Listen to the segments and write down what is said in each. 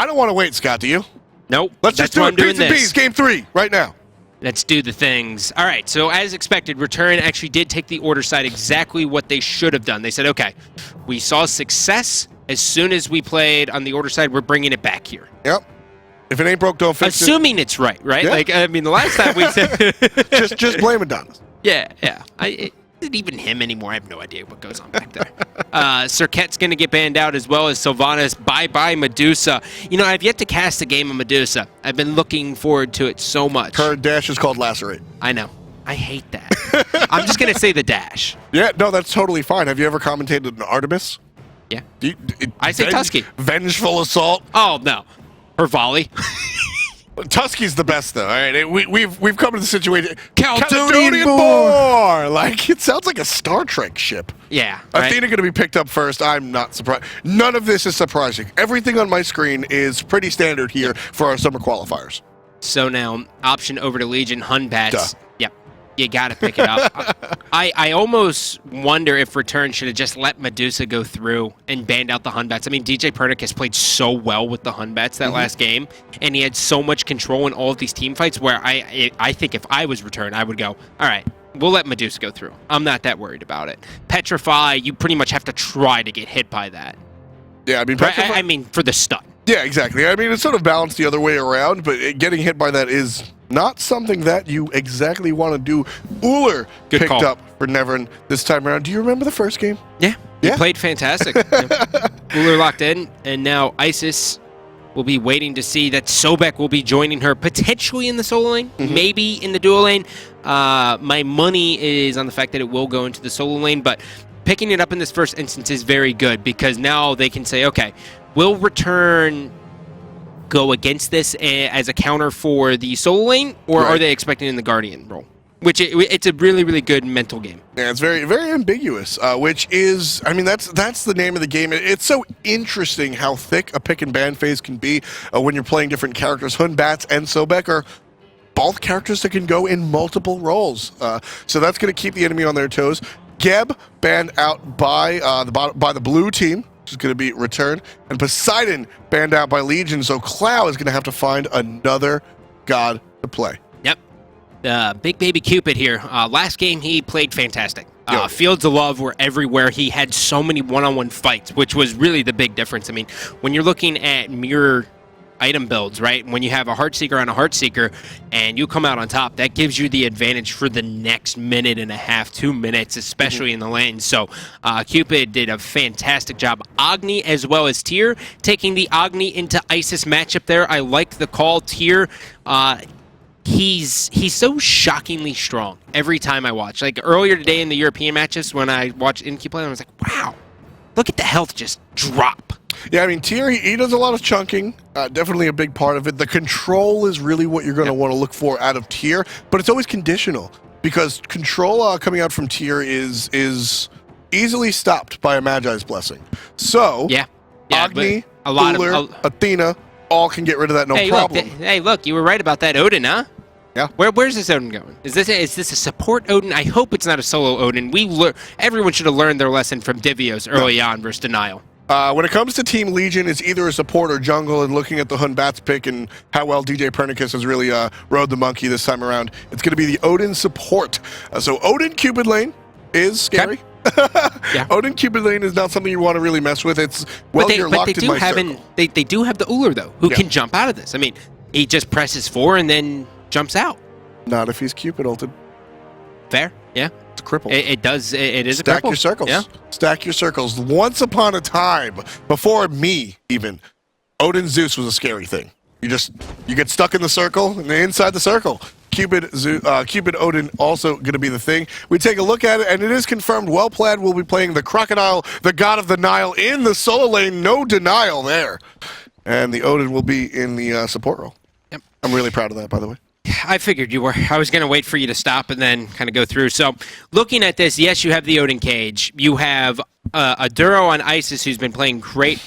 I don't want to wait, Scott, do you? Nope. Let's just do it. P's and B's, game 3, right now. Let's do the things. All right, so as expected, Return actually did take the order side exactly what they should have done. They said, okay, we saw success. As soon as we played on the order side, we're bringing it back here. Yep. If it ain't broke, don't fix Assuming it's right? Yeah. Like, I mean, the last time we said... just blame Adonis. Yeah. Is it even him anymore? I have no idea what goes on back there. Serket's going to get banned out as well as Sylvanas. Bye-bye, Medusa. You know, I've yet to cast a game of Medusa. I've been looking forward to it so much. Her dash is called Lacerate. I know. I hate that. I'm just going to say the dash. Yeah, no, that's totally fine. Have you ever commentated an Artemis? Yeah. I say Tusky. Vengeful Assault? Oh, no. Her volley. Tusky's the best, though. All right, we've come to the situation. Caledonian Boar! Like, it sounds like a Star Trek ship. Yeah. Right? Athena going to be picked up first. I'm not surprised. None of this is surprising. Everything on my screen is pretty standard here for our summer qualifiers. So now, option over to Legion, Batz. Duh. Yep. You got to pick it up. I almost wonder if Return should have just let Medusa go through and banned out the Batz. I mean, DJ Pernicus played so well with the Batz that last game, and he had so much control in all of these team fights where I think if I was Return, I would go, all right, we'll let Medusa go through. I'm not that worried about it. Petrify, you pretty much have to try to get hit by that. Yeah, I mean, Petrify, I mean, for the stun. Yeah, exactly. I mean, it's sort of balanced the other way around, but getting hit by that is not something that you exactly want to do. Ullr picked up for Nevern this time around. Do you remember the first game? Yeah. He played fantastic. Ullr locked in, and now Isis will be waiting to see that Sobek will be joining her potentially in the solo lane, maybe in the duo lane. My money is on the fact that it will go into the solo lane, but picking it up in this first instance is very good because now they can say, okay, will Return go against this as a counter for the solo lane, or are they expecting in the Guardian role? Which it's a really, really good mental game. Yeah, it's very, very ambiguous, which is, I mean, that's the name of the game. It's so interesting how thick a pick and ban phase can be when you're playing different characters. Batz and Sobek are both characters that can go in multiple roles. So that's going to keep the enemy on their toes. Geb banned out by the blue team, which is going to be Return, and Poseidon banned out by Legion, so Clow is going to have to find another god to play. Yep. Big baby Cupid here. Last game, he played fantastic. Fields of Love were everywhere. He had so many one-on-one fights, which was really the big difference. I mean, when you're looking at mirror item builds, right? When you have a Heartseeker on a Heartseeker and you come out on top, that gives you the advantage for the next minute and a half, 2 minutes, especially in the lane. So Cupid did a fantastic job. Agni as well as Tyr, taking the Agni into Isis matchup there. I like the call. Tyr, he's so shockingly strong every time I watch. Like earlier today in the European matches when I watched Inky play, I was like, wow, look at the health just drop. Yeah, I mean, Tyr, he does a lot of chunking, definitely a big part of it. The control is really what you're going to want to look for out of Tyr, but it's always conditional, because control coming out from Tyr is easily stopped by a Magi's Blessing. So, Agni, Ullr, Athena, all can get rid of that problem. Look, you were right about that Odin, huh? Yeah. Where's this Odin going? Is this a support Odin? I hope it's not a solo Odin. Everyone should have learned their lesson from Divios early on versus Denial. When it comes to Team Legion, it's either a support or jungle, and looking at the Batz pick and how well DJ Pernicus has really rode the monkey this time around, it's going to be the Odin support. So Odin Cupid lane is scary. Odin Cupid lane is not something you want to really mess with. It's, you're locked in my circle. They do have the Ullr, though, who can jump out of this. I mean, he just presses 4 and then jumps out. Not if he's Cupid ulted. Fair, yeah. It's a cripple. It is a cripple. Stack your circles. Yeah. Stack your circles. Once upon a time, before me even, Odin Zeus was a scary thing. You get stuck in the circle, and inside the circle. Cupid Odin also going to be the thing. We take a look at it, and it is confirmed. Wellplaid will be playing the Crocodile, the God of the Nile, in the solo lane. No denial there. And the Odin will be in the support role. Yep. I'm really proud of that, by the way. I figured you were. I was going to wait for you to stop and then kind of go through. So looking at this, yes, you have the Odin cage. You have a Duro on Isis who's been playing great.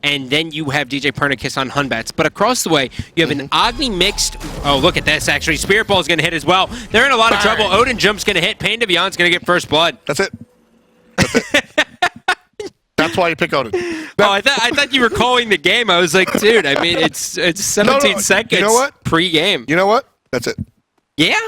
And then you have DJ Pernicus on Batz. But across the way, you have an Agni mixed. Oh, look at this, actually. Spirit Ball is going to hit as well. They're in a lot of trouble. Odin Jump's going to hit. Pain to Beyond's going to get first blood. That's it. That's why you pick Odin. I thought you were calling the game. I was like, dude, I mean, it's 17 seconds. You know what? Pre-game. You know what? That's it. Yeah?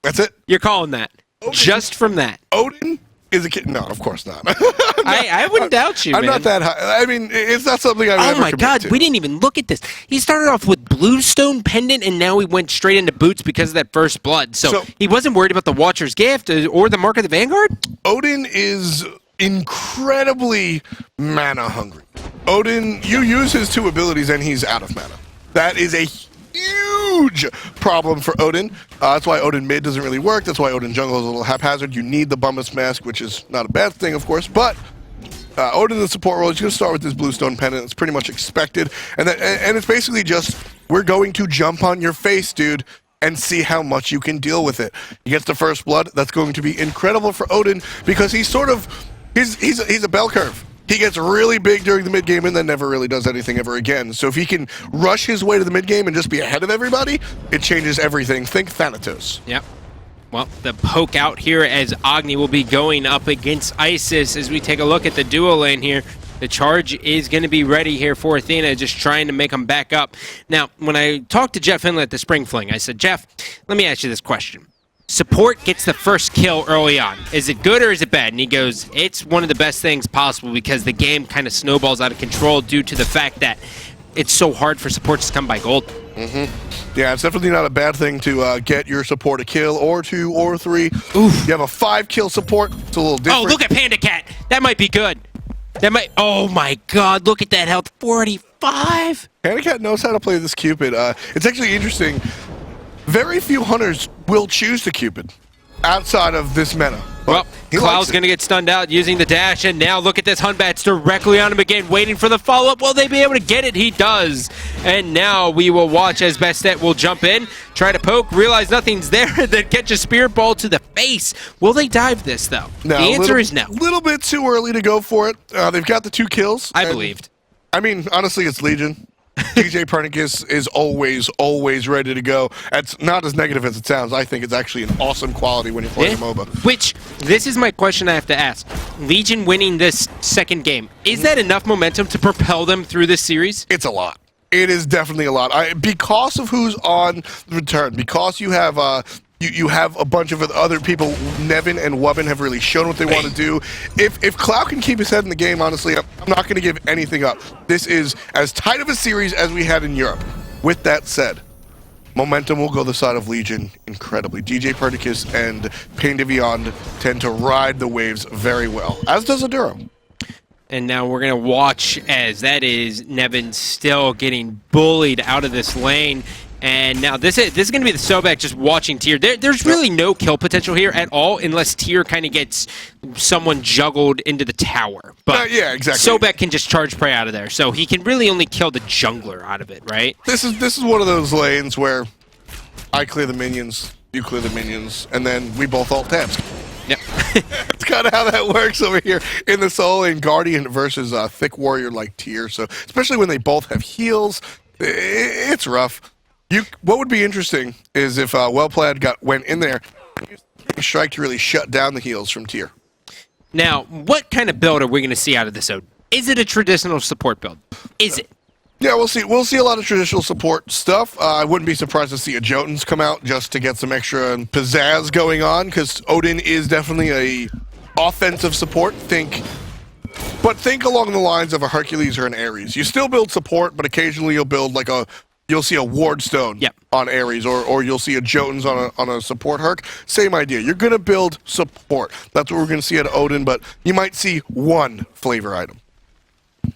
That's it. You're calling that. Odin. Just from that. Odin is a kid. No, of course not. I wouldn't doubt you, I'm man. not that high. I mean, it's not something I would ever Oh my commit God, to. we didn't even look at this. He started off with Bluestone Pendant, and now he went straight into Boots because of that first blood. So he wasn't worried about the Watcher's Gift or the Mark of the Vanguard? Odin is incredibly mana hungry. Odin, you use his 2 abilities and he's out of mana. That is a huge problem for Odin. That's why Odin mid doesn't really work. That's why Odin jungle is a little haphazard. You need the Bumbus Mask, which is not a bad thing, of course, but Odin in the support role, he's going to start with this Bluestone Pendant. It's pretty much expected. And it's basically just, we're going to jump on your face, dude, and see how much you can deal with it. He gets the first blood. That's going to be incredible for Odin because he's sort of, he's a bell curve. He gets really big during the mid-game and then never really does anything ever again. So if he can rush his way to the mid-game and just be ahead of everybody, it changes everything. Think Thanatos. Yep. Well, the poke out here as Agni will be going up against Isis as we take a look at the duo lane here. The charge is going to be ready here for Athena, just trying to make them back up. Now, when I talked to Jeff Finley at the Spring Fling, I said, Jeff, let me ask you this question. Support gets the first kill early on. Is it good or is it bad? And he goes, it's one of the best things possible because the game kind of snowballs out of control due to the fact that it's so hard for supports to come by gold. Yeah, it's definitely not a bad thing to get your support a kill or 2 or 3. Oof. You have a 5-kill support. It's a little different. Oh, look at Panda Cat. That might be good. That might. Oh my God! Look at that health. 45. Panda Cat knows how to play this Cupid. It's actually interesting. Very few hunters will choose the Cupid outside of this meta. Well, Cloud's going to get stunned out using the dash, and now look at this Hunbat's directly on him again, waiting for the follow-up. Will they be able to get it? He does. And now we will watch as Bastet will jump in, try to poke, realize nothing's there, then catch a spirit ball to the face. Will they dive this, though? No, the answer is no. A little bit too early to go for it. They've got the 2 kills. I believed. I mean, honestly, it's Legion. DJ Pernicus is always ready to go. It's not as negative as it sounds. I think it's actually an awesome quality when you're playing MOBA. Which, this is my question I have to ask. Legion winning this second game, is that enough momentum to propel them through this series? It's a lot. It is definitely a lot. Because of who's on the return, because you have you have a bunch of other people. Nevin and Wubbin have really shown what they want to do. If Cloud can keep his head in the game, honestly, I'm not going to give anything up. This is as tight of a series as we had in Europe. With that said, momentum will go the side of Legion incredibly. DJ Pernicus and Pain de Viand tend to ride the waves very well, as does Aduro. And now we're going to watch as that is Nevin still getting bullied out of this lane. And now this is going to be the Sobek just watching Tyr. There's really no kill potential here at all unless Tyr kind of gets someone juggled into the tower. But yeah, exactly. Sobek can just charge prey out of there. So he can really only kill the jungler out of it, right? This is one of those lanes where I clear the minions, you clear the minions, and then we both alt tabs. Yep. That's kind of how that works over here in the solo lane. Guardian versus a thick warrior like Tyr. So especially when they both have heals, it's rough. What would be interesting is if Wellplaid went in there, strike to really shut down the heals from Tyr. Now, what kind of build are we going to see out of this Ode? Is it a traditional support build? Is it? Yeah, we'll see. We'll see a lot of traditional support stuff. I wouldn't be surprised to see a Jotuns come out just to get some extra pizzazz going on, because Odin is definitely a offensive support. Think along the lines of a Hercules or an Ares. You still build support, but occasionally you'll build like you'll see a Ward Stone on Ares, or you'll see a Jotuns on a support Herc. Same idea. You're going to build support. That's what we're going to see at Odin, but you might see one flavor item.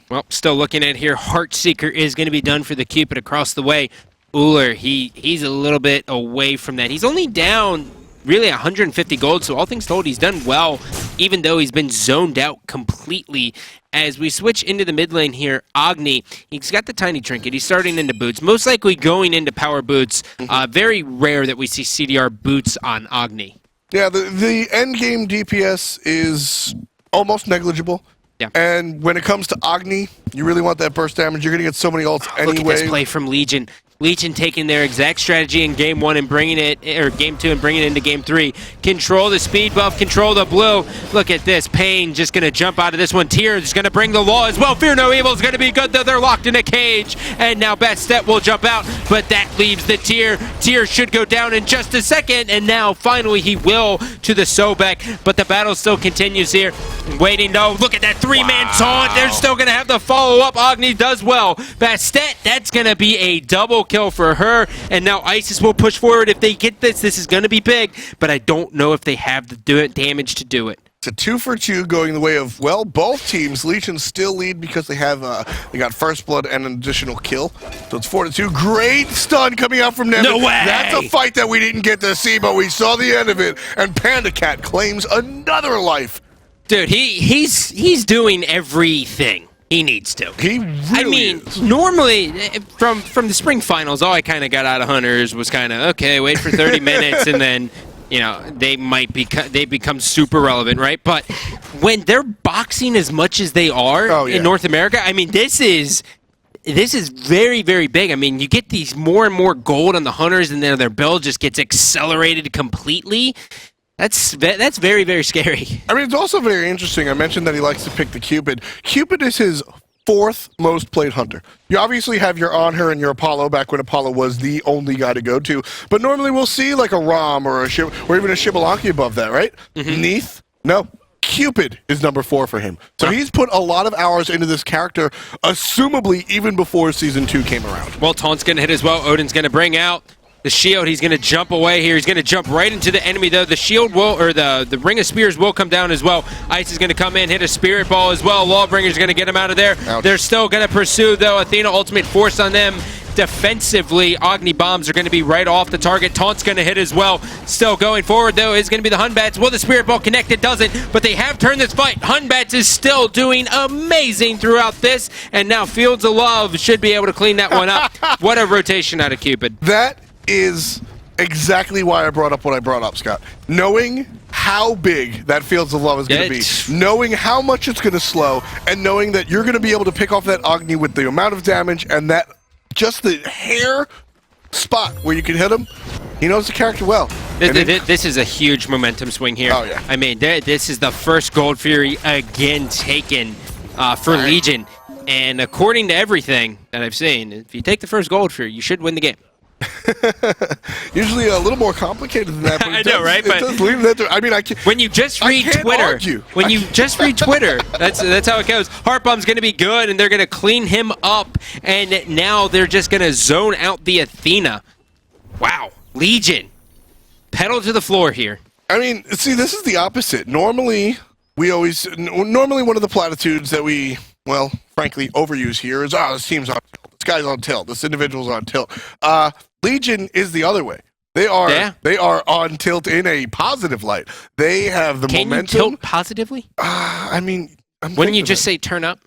Well, still looking at here, Heartseeker is going to be done for the Cupid across the way. Ullr, he's a little bit away from that. He's only down really 150 gold, so all things told, he's done well, even though he's been zoned out completely. As we switch into the mid lane here, Agni, he's got the tiny trinket. He's starting into boots, most likely going into power boots. Very rare that we see CDR boots on Agni. Yeah, the end game DPS is almost negligible. Yeah. And when it comes to Agni, you really want that burst damage. You're going to get so many ults anyway. Look at this play from Legion. Legion taking their exact strategy in game 1 and bringing it, or game 2 and bringing it into game 3. Control the speed buff, control the blue. Look at this. Pain just going to jump out of this one. Tyr is going to bring the law as well. Fear no evil is going to be good, though. They're locked in a cage. And now Bastet will jump out, but that leaves the Tyr. Tyr should go down in just a second, and now finally he will to the Sobek, but the battle still continues here. Waiting, no, look at that 3-man taunt. They're still going to have the follow-up. Agni does well. Bastet, that's going to be a double kill for her, and now Isis will push forward. If they get this, this is going to be big, but I don't know if they have the damage to do it. It's a 2 for 2 going the way of, well, both teams. Legion still lead because they have they got first blood and an additional kill. So it's 4 to 2. Great stun coming out from Nevin. No way! That's a fight that we didn't get to see, but we saw the end of it. And Panda Cat claims another life. Dude, he's doing everything he needs to. He really I mean, is. normally, from the spring finals, all I kind of got out of Hunters was kind of, okay, wait for 30 minutes, and then, you know, they become super relevant, right? But when they're boxing as much as they are in North America, I mean, this is very, very big. I mean, you get these more and more gold on the Hunters, and then their build just gets accelerated completely. That's very, very scary. I mean, it's also very interesting. I mentioned that he likes to pick the Cupid. Cupid is his 4th most played hunter. You obviously have your Ullr and your Apollo back when Apollo was the only guy to go to, but normally we'll see like a Rom or or even a Shibalaki above that, right? Neath? No. Cupid is number 4 for him. So he's put a lot of hours into this character, assumably even before Season 2 came around. Well, Taunt's going to hit as well. Odin's going to bring out the shield. He's going to jump away here. He's going to jump right into the enemy, though. The shield will, or the Ring of Spears will come down as well. Ice is going to come in, hit a Spirit Ball as well. Lawbringer's going to get him out of there. Ouch. They're still going to pursue, though. Athena ultimate force on them. Defensively, Agni bombs are going to be right off the target. Taunt's going to hit as well. Still going forward, though, is going to be the Hunbats. Will the Spirit Ball connect? It doesn't, but they have turned this fight. Hunbats is still doing amazing throughout this, and now Fields of Love should be able to clean that one up. What a rotation out of Cupid. That is exactly why I brought up what I brought up, Scott. Knowing how big that Fields of Love is going to be, knowing how much it's going to slow, and knowing that you're going to be able to pick off that Agni with the amount of damage and that just the hair spot where you can hit him. He knows the character well. This is a huge momentum swing here. Oh, yeah. I mean, this is the first Gold Fury again taken for Legion. And according to everything that I've seen, if you take the first Gold Fury, you should win the game. Usually a little more complicated than that. But I know, right? But does leave that I mean, I can't. When you just read Twitter, that's how it goes. Heartbomb's going to be good, and they're going to clean him up, and now they're just going to zone out the Athena. Wow, Legion, pedal to the floor here. I mean, see, this is the opposite. Normally one of the platitudes that we, well, frankly, overuse here is, oh, this team's on tilt. This guy's on tilt. This individual's on tilt. Legion is the other way. They are on tilt in a positive light. They have the momentum. Can you tilt positively? I mean, wouldn't you just say turn up?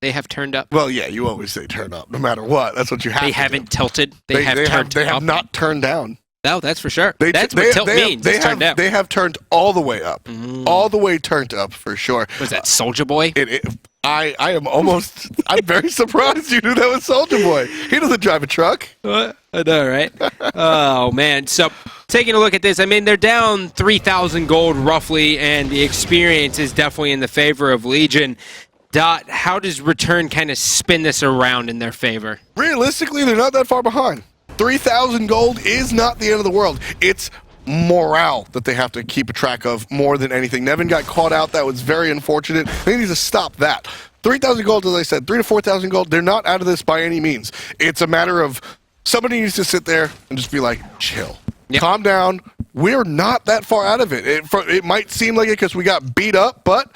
They have turned up. Well, yeah, you always say turn up, no matter what. That's what you have. They haven't tilted. They have not turned down. No, that's for sure. That's what tilt means. Turned down. They have turned all the way up. All the way turned up for sure. Was that Soulja Boy? I am almost. I'm very surprised you knew that was Soulja Boy. He doesn't drive a truck. I know, right? Oh man. So taking a look at this, I mean, they're down 3,000 gold roughly, and the experience is definitely in the favor of Legion. Dot, how does Return kind of spin this around in their favor? Realistically, they're not that far behind. 3,000 gold is not the end of the world. It's morale that they have to keep a track of more than anything. Nevin got caught out. That was very unfortunate. They need to stop that. 3,000 gold, as I said, 3,000 to 4,000 gold. They're not out of this by any means. It's a matter of somebody needs to sit there and just be like, chill. Yep. Calm down. We're not that far out of it. It might seem like it because we got beat up, but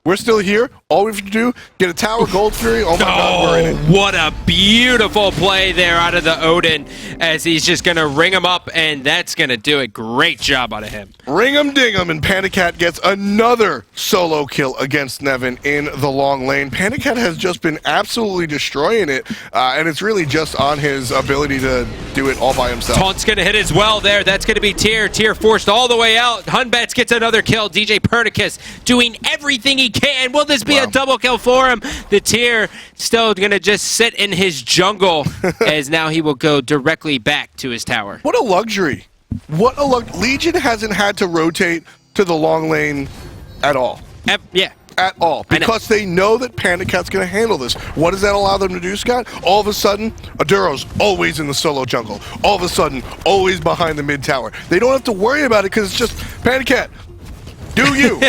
we're still here. All we have to do, get a tower, Gold Fury. Oh my God, we're in it. What a beautiful play there out of the Odin, as he's just going to ring him up, and that's going to do a great job out of him. Ring him, ding him, and Panda Cat gets another solo kill against Nevin in the long lane. Panda Cat has just been absolutely destroying it, and it's really just on his ability to do it all by himself. Taunt's going to hit as well there. That's going to be Tyr. Tyr forced all the way out. Hunbats gets another kill. DJ Pernicus doing everything he can. Will this be Wow. a double kill for him? The tier still going to just sit in his jungle as now he will go directly back to his tower. What a luxury. What a Legion hasn't had to rotate to the long lane at all. Yeah. At all. Because they know that Panda Cat's going to handle this. What does that allow them to do, Scott? All of a sudden, Aduro's always in the solo jungle. All of a sudden, always behind the mid tower. They don't have to worry about it because it's just, Panda Cat, do you.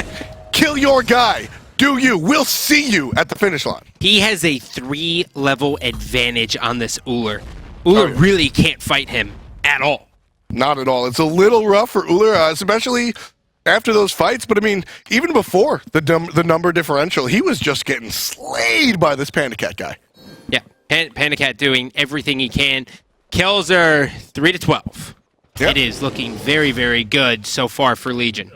Kill your guy. Do you. We'll see you at the finish line. He has a 3-level advantage on this Ullr. Ullr really can't fight him at all. Not at all. It's a little rough for Ullr, especially after those fights, but I mean, even before the number differential, he was just getting slayed by this Panda Cat guy. Yeah, Panda Cat doing everything he can. Kills are 3-12. Yep. It is looking very, very good so far for Legion.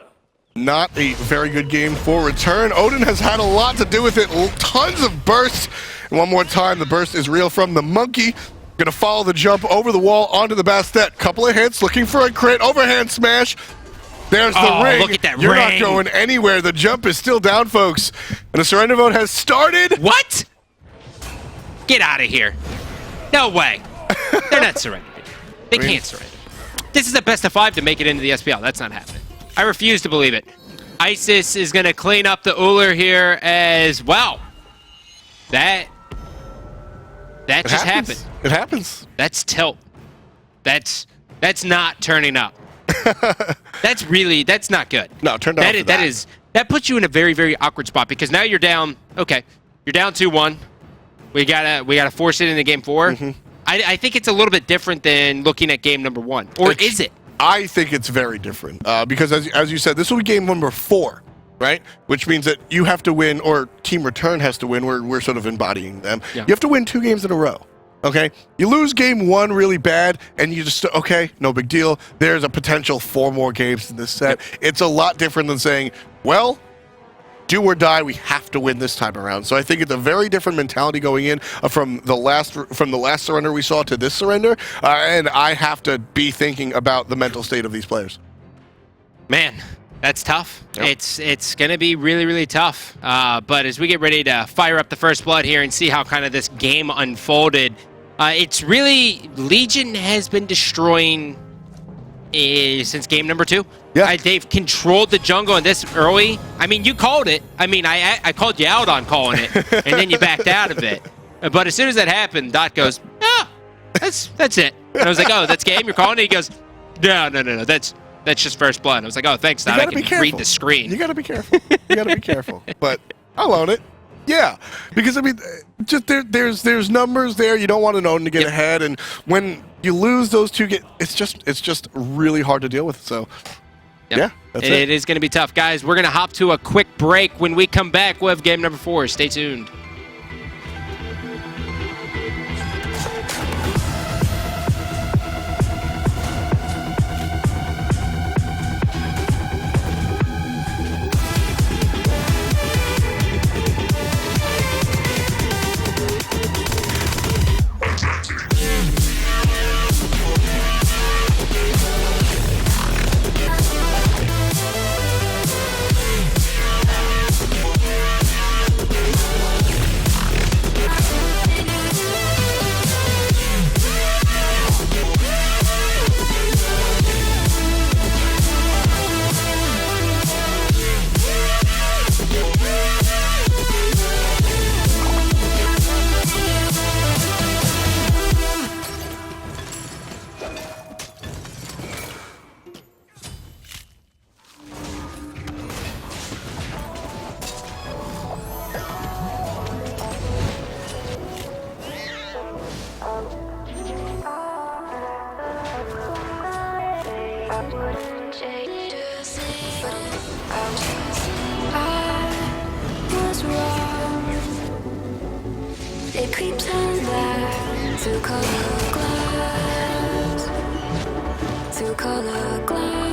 Not a very good game for return. Odin has had a lot to do with it. Tons of bursts. And one more time, the burst is real from the monkey. Gonna follow the jump over the wall onto the Bastet. Couple of hits, looking for a crit. Overhand smash. There's the ring. Look at that You're ring. not going anywhere. The jump is still down, folks. And the surrender vote has started. What? Get out of here. No way. They're not surrendering. They can't surrender. This is the best of 5 to make it into the SPL. That's not happening. I refuse to believe it. Isis is going to clean up the Ullr here as well. That just happened. It happens. That's tilt. That's not turning up. That's not good. No, turn down that puts you in a very, very awkward spot because now you're down. Okay, you're down 2-1. We gotta force it into game 4. Mm-hmm. I think it's a little bit different than looking at game number 1, or is it? I think it's very different because, as you said, this will be game number 4, right? Which means that you have to win, or Team Return has to win. We're sort of embodying them. Yeah. You have to win 2 games in a row. Okay, you lose game 1 really bad, and you just okay, no big deal. There's a potential 4 more games in this set. Yep. It's a lot different than saying, well, do or die, we have to win this time around. So I think it's a very different mentality going in from the last surrender we saw to this surrender, and I have to be thinking about the mental state of these players. Man, that's tough. Yep. It's going to be really, really tough. But as we get ready to fire up the first blood here and see how kind of this game unfolded, it's really, Legion has been destroying since game number 2. Yeah. They've controlled the jungle in this early. I mean, you called it. I mean, I called you out on calling it, and then you backed out of it. But as soon as that happened, Dot goes, that's it. And I was like, oh, that's game? You're calling it? He goes, no, that's just first blood. I was like, oh, thanks, Dot. I can read the screen. You got to be careful. You got to be careful. But I'll own it. Yeah, because I mean, just there's numbers there. You don't want an Odin to get ahead, and when you lose those 2 it's just really hard to deal with. So, yeah, that's it. It is going to be tough, guys. We're going to hop to a quick break. When we come back, we'll have game number 4. Stay tuned. It creeps on back to color glass, to color glass.